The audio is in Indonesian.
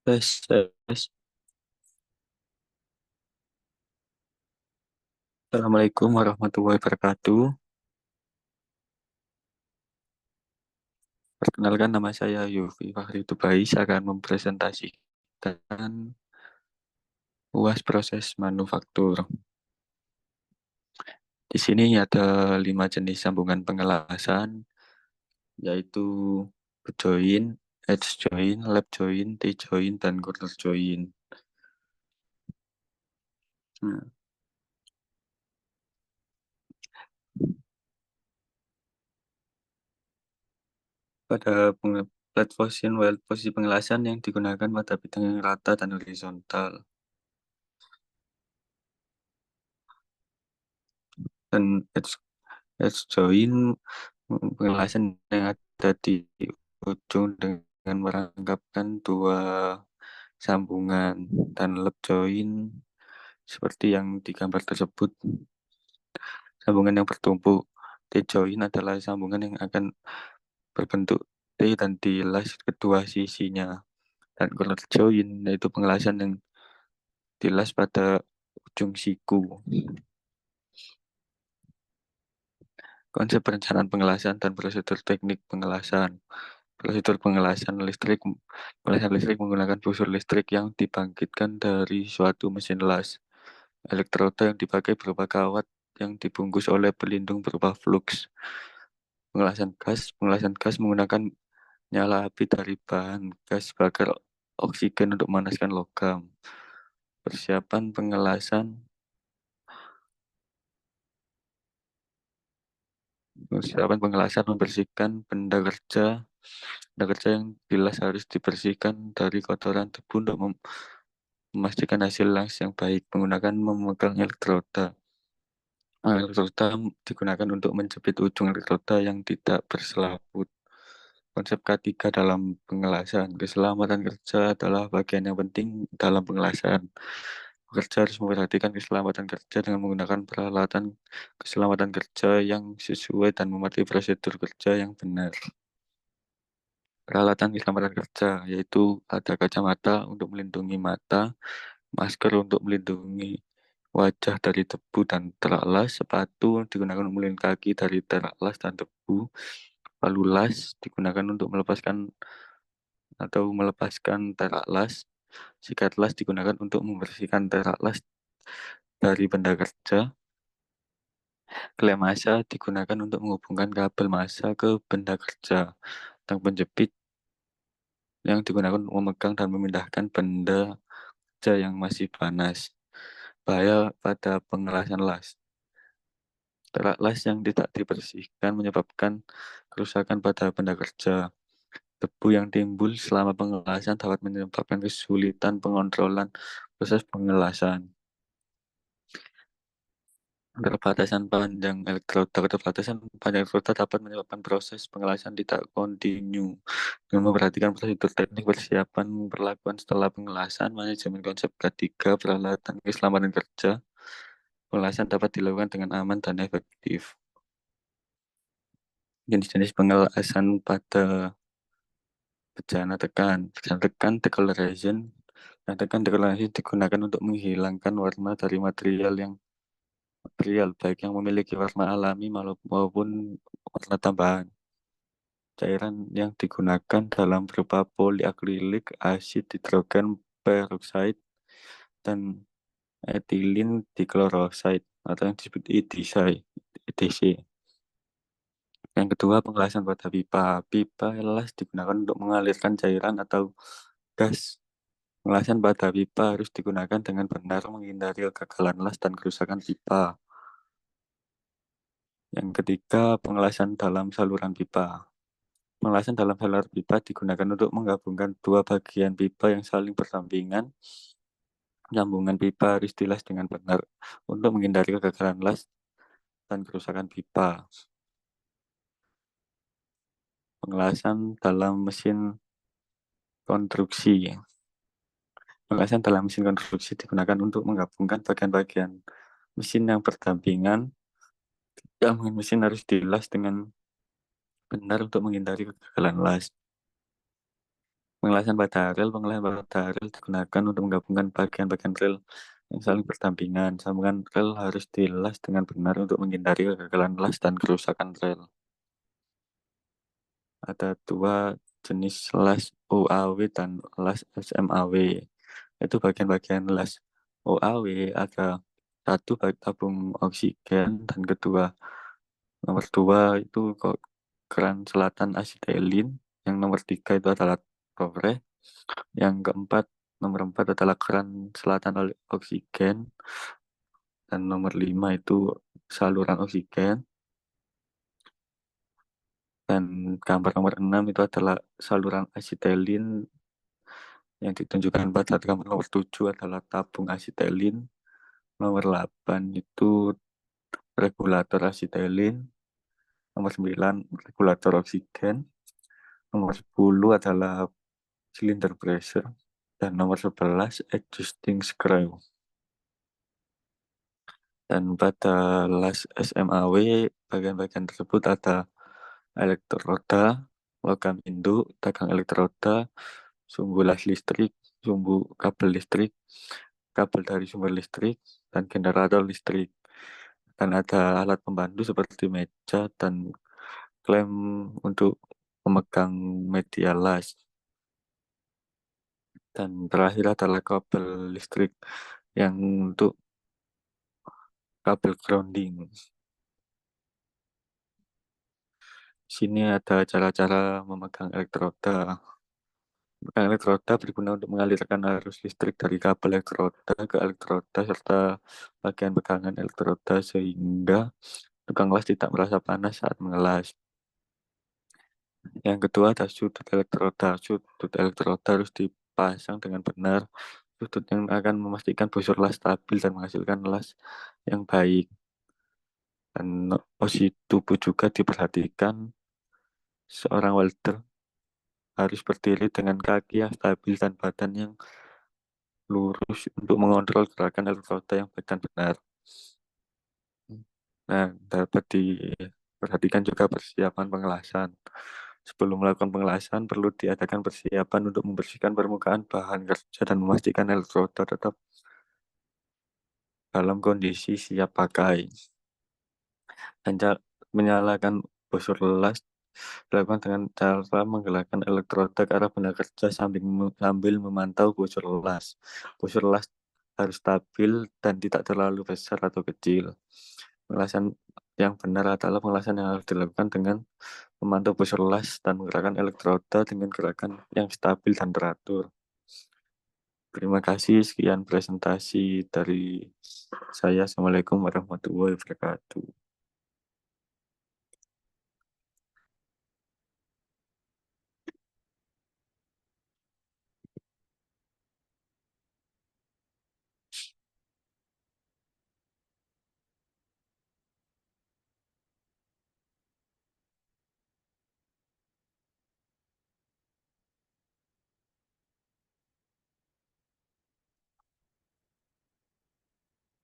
Tes, tes. Assalamualaikum warahmatullahi wabarakatuh. Perkenalkan nama saya Yofi Fahri Tubai. Saya akan mempresentasikan UAS proses manufaktur. Di sini ada 5 jenis sambungan pengelasan, yaitu join, edge join, lap join, T-join, dan corner join. Nah, pada flat position, well, posisi pengelasan yang digunakan pada bidang yang rata dan horizontal. Dan edge join pengelasan yang ada di ujung dengan merangkapkan dua sambungan, dan lap join seperti yang digambar tersebut. Sambungan yang bertumpuk. T-join adalah sambungan yang akan berbentuk T dan dilas kedua sisinya. Dan corner join yaitu pengelasan yang dilas pada ujung siku. Konsep perencanaan pengelasan dan prosedur teknik pengelasan. Prosedur pengelasan listrik menggunakan busur listrik yang dibangkitkan dari suatu mesin las. Elektroda yang dipakai berupa kawat yang dibungkus oleh pelindung berupa flux. Pengelasan gas menggunakan nyala api dari bahan gas bakar oksigen untuk memanaskan logam. Persiapan pengelasan Persiapan pengelasan membersihkan benda kerja yang bilas harus dibersihkan dari kotoran debu untuk memastikan hasil las yang baik menggunakan memegang elektroda. Elektroda digunakan untuk menjepit ujung elektroda yang tidak berselaput. Konsep K3 dalam pengelasan. Keselamatan kerja adalah bagian yang penting dalam pengelasan. Pekerja harus memperhatikan keselamatan kerja dengan menggunakan peralatan keselamatan kerja yang sesuai dan mematuhi prosedur kerja yang benar. Peralatan keselamatan kerja yaitu ada kacamata untuk melindungi mata, masker untuk melindungi wajah dari debu dan terak las, sepatu digunakan untuk melindungi kaki dari terak las dan debu, palu las digunakan untuk melepaskan terak las, sikat las digunakan untuk membersihkan terak las dari benda kerja, klem massa digunakan untuk menghubungkan kabel massa ke benda kerja, tang penjepit yang digunakan untuk memegang dan memindahkan benda kerja yang masih panas. Bahaya pada pengelasan las. Terak las yang tidak dibersihkan menyebabkan kerusakan pada benda kerja. Debu yang timbul selama pengelasan dapat menyebabkan kesulitan pengontrolan proses pengelasan. Keterbatasan panjang elektroda dapat menyebabkan proses pengelasan tidak kontinu. Dengan memperhatikan prosedur teknik persiapan perlakuan setelah pengelasan, manajemen konsep K3, peralatan keselamatan kerja, pengelasan dapat dilakukan dengan aman dan efektif. Jenis-jenis pengelasan pada bejana tekan decoloration. Tekan decoloration digunakan untuk menghilangkan warna dari material baik yang memiliki warna alami maupun warna tambahan. Cairan yang digunakan dalam berupa poliakrilik, asid hidrogen peroksida, dan etilin diklorosid atau yang disebut EDC. Yang kedua, pengelasan pada pipa. Pipa las digunakan untuk mengalirkan cairan atau gas. Pengelasan pada pipa harus digunakan dengan benar menghindari kegagalan las dan kerusakan pipa. Yang ketiga, pengelasan dalam saluran pipa. Pengelasan dalam saluran pipa digunakan untuk menggabungkan dua bagian pipa yang saling bersampingan. Sambungan pipa harus dilas dengan benar untuk menghindari kegagalan las dan kerusakan pipa. Pengelasan dalam mesin konstruksi. Pengelasan dalam mesin konstruksi digunakan untuk menggabungkan bagian-bagian mesin yang berdampingan. Sambungan mesin harus dilas dengan benar untuk menghindari kegagalan las. Pengelasan pada rel digunakan untuk menggabungkan bagian-bagian rel yang saling berdampingan. Sambungan rel harus dilas dengan benar untuk menghindari kegagalan las dan kerusakan rel. Ada dua jenis las OAW dan las SMAW. Itu bagian-bagian las OAW ada satu tabung oksigen dan nomor dua itu kok keran selatan asetilin. Yang nomor tiga itu adalah tore. Yang keempat, nomor empat adalah keran selatan oksigen. Dan nomor lima itu saluran oksigen. Dan gambar nomor 6 itu adalah saluran asetilin. Yang ditunjukkan pada gambar nomor 7 adalah tabung asetilin. Nomor 8 itu regulator asetilin. Nomor 9 regulator oksigen. Nomor 10 adalah cylinder pressure. Dan nomor 11 adjusting screw. Dan pada las SMAW, bagian-bagian tersebut ada elektroda, logam induk, tegang elektroda, sumbu las listrik, sumbu kabel listrik, kabel dari sumber listrik, dan generator listrik. Dan ada alat pembantu seperti meja dan klem untuk memegang media las. Dan terakhir adalah kabel listrik yang untuk kabel grounding. Sini ada cara-cara memegang elektroda. Memegang elektroda berguna untuk mengalirkan arus listrik dari kabel elektroda ke elektroda serta bagian pegangan elektroda sehingga tukang las tidak merasa panas saat mengelas. Yang kedua ada sudut elektroda. Sudut elektroda harus dipasang dengan benar. Sudut yang akan memastikan busur las stabil dan menghasilkan las yang baik. Dan posisi tubuh juga diperhatikan. Seorang welder harus berdiri dengan kaki yang stabil dan badan yang lurus untuk mengontrol gerakan elektroda yang baik dan benar. Nah, dapat diperhatikan juga persiapan pengelasan. Sebelum melakukan pengelasan, perlu diadakan persiapan untuk membersihkan permukaan bahan kerja dan memastikan elektroda tetap dalam kondisi siap pakai. Dan menyalakan busur las dilakukan dengan cara menggerakkan elektroda ke arah benda kerja sambil memantau busur las. Busur las harus stabil dan tidak terlalu besar atau kecil. Pengelasan yang benar adalah pengelasan yang harus dilakukan dengan memantau busur las dan menggerakkan elektroda dengan gerakan yang stabil dan teratur. Terima kasih, sekian presentasi dari saya. Assalamualaikum warahmatullahi wabarakatuh.